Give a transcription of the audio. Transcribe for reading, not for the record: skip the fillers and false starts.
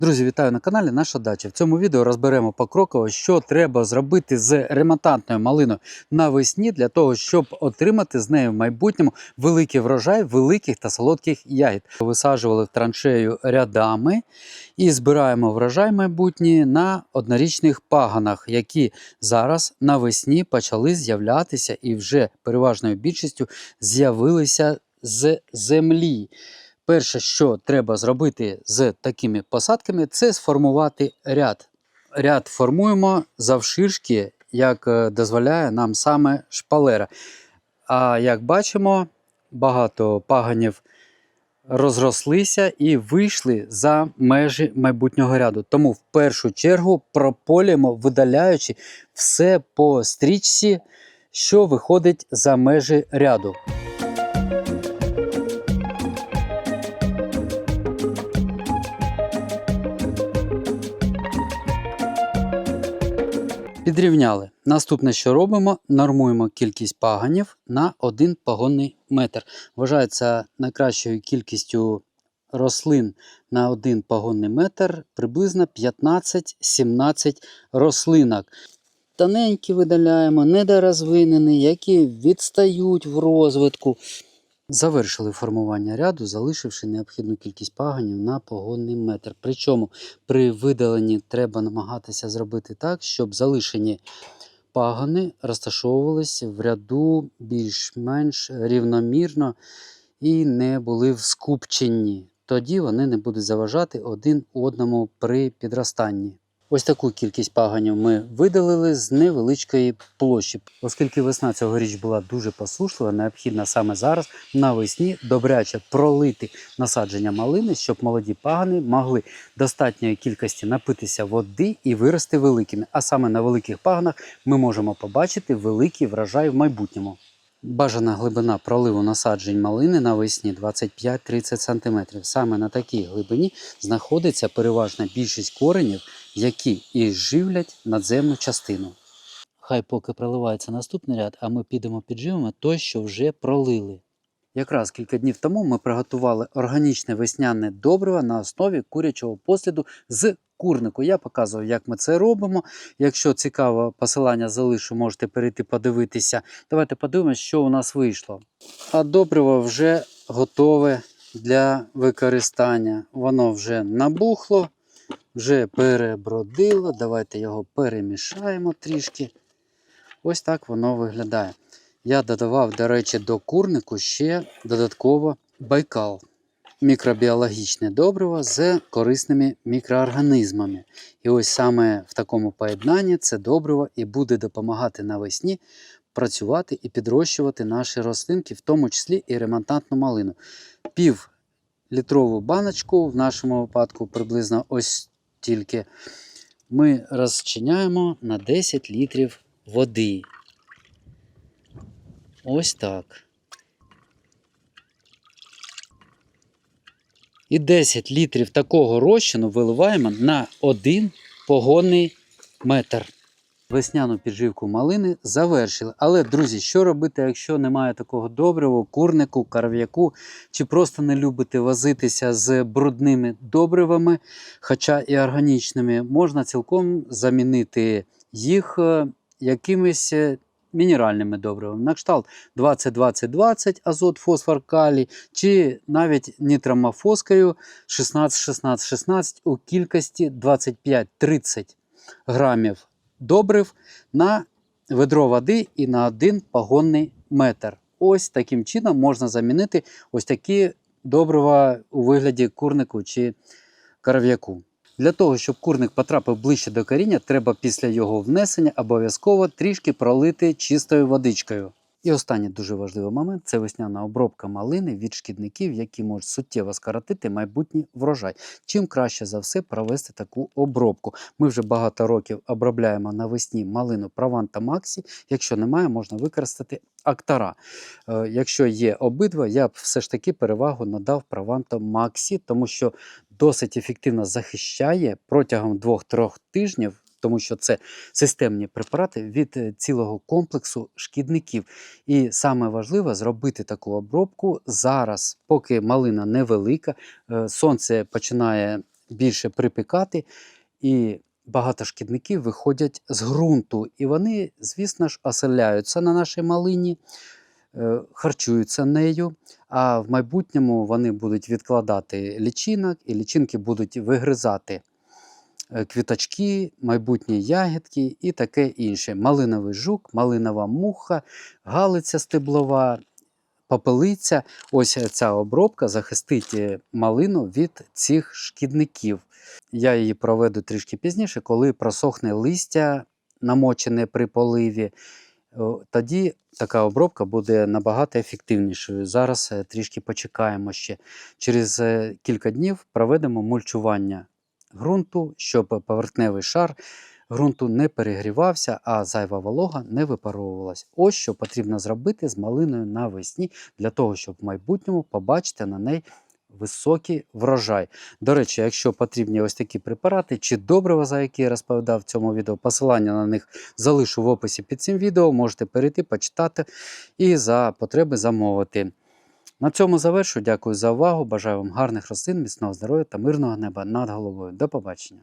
Друзі, вітаю на каналі Наша Дача. В цьому відео розберемо покроково, що треба зробити з ремонтантною малиною навесні для того, щоб отримати з нею в майбутньому великий врожай великих та солодких ягід. Висаджували в траншею рядами і збираємо врожай майбутній на однорічних пагонах, які зараз навесні почали з'являтися і вже переважною більшістю з'явилися з землі. Перше, що треба зробити з такими посадками, це сформувати ряд. Ряд формуємо завширшки, як дозволяє нам саме шпалера. А як бачимо, багато пагонів розрослися і вийшли за межі майбутнього ряду. Тому в першу чергу прополюємо, видаляючи все по стрічці, що виходить за межі ряду. Підрівняли. Наступне, що робимо, нормуємо кількість пагонів на один пагонний метр. Вважається найкращою кількістю рослин на один пагонний метр приблизно 15-17 рослинок. Тоненькі видаляємо, недорозвинені, які відстають в розвитку. Завершили формування ряду, залишивши необхідну кількість пагонів на пагонний метр. Причому при видаленні треба намагатися зробити так, щоб залишені пагони розташовувалися в ряду більш-менш рівномірно і не були в скупченні. Тоді вони не будуть заважати один одному при підростанні. Ось таку кількість пагонів ми видалили з невеличкої площі. Оскільки весна цьогоріч була дуже посушлива, необхідно саме зараз навесні добряче пролити насадження малини, щоб молоді пагони могли достатньої кількості напитися води і вирости великими. А саме на великих пагонах ми можемо побачити великий врожай в майбутньому. Бажана глибина проливу насаджень малини навесні 25-30 см. Саме на такій глибині знаходиться переважна більшість коренів, які і живлять надземну частину. Хай поки проливається наступний ряд, а ми підемо підживимо той, що вже пролили. Якраз кілька днів тому ми приготували органічне весняне добриво на основі курячого посліду з курнику. Я показував, як ми це робимо. Якщо цікаво, посилання залишу, можете перейти подивитися. Давайте подивимося, що у нас вийшло. А добриво вже готове для використання. Воно вже набухло, вже перебродило. Давайте його перемішаємо трішки. Ось так воно виглядає. Я додавав, до речі, до курнику ще додатково байкал. Мікробіологічне добриво з корисними мікроорганізмами. І ось саме в такому поєднанні це добриво і буде допомагати навесні працювати і підрощувати наші рослинки, в тому числі і ремонтантну малину. Пів-літрову баночку, в нашому випадку приблизно ось тільки, ми розчиняємо на 10 літрів води. Ось так. І 10 літрів такого розчину виливаємо на 1 пагонний метр. Весняну підживку малини завершили. Але, друзі, що робити, якщо немає такого добрива, курнику, карв'яку, чи просто не любите возитися з брудними добривами, хоча і органічними, можна цілком замінити їх якимись мінеральними добривами. На кшталт 20-20-20 азот, фосфор, калій, чи навіть нітромофоскою 16-16-16 у кількості 25-30 грамів добрив на ведро води і на 1 пагонний метр. Ось таким чином можна замінити ось такі добрива у вигляді курнику чи карав'яку. Для того, щоб курник потрапив ближче до коріння, треба після його внесення обов'язково трішки пролити чистою водичкою. І останній дуже важливий момент – це весняна обробка малини від шкідників, які можуть суттєво скоротити майбутній врожай. Чим краще за все провести таку обробку. Ми вже багато років обробляємо навесні малину Прованта Максі. Якщо немає, можна використати Актара. Якщо є обидва, я б все ж таки перевагу надав Прованта Максі, тому що досить ефективно захищає протягом 2-3 тижнів, тому що це системні препарати від цілого комплексу шкідників. І саме важливо зробити таку обробку зараз, поки малина невелика, сонце починає більше припікати, і багато шкідників виходять з ґрунту. І вони, звісно ж, оселяються на нашій малині, харчуються нею, а в майбутньому вони будуть відкладати личинок, і личинки будуть вигризати квіточки, майбутні ягідки і таке інше. Малиновий жук, малинова муха, галиця стеблова, попелиця. Ось ця обробка захистить малину від цих шкідників. Я її проведу трішки пізніше, коли просохне листя, намочене при поливі. Тоді така обробка буде набагато ефективнішою. Зараз трішки почекаємо ще. Через кілька днів проведемо мульчування ґрунту, щоб поверхневий шар ґрунту не перегрівався, а зайва волога не випаровувалась. Ось що потрібно зробити з малиною навесні, для того, щоб в майбутньому побачити на неї високий врожай. До речі, якщо потрібні ось такі препарати чи добрива, за які я розповідав в цьому відео, посилання на них залишу в описі під цим відео, можете перейти, почитати і за потреби замовити. На цьому завершу. Дякую за увагу. Бажаю вам гарних рослин, міцного здоров'я та мирного неба над головою. До побачення!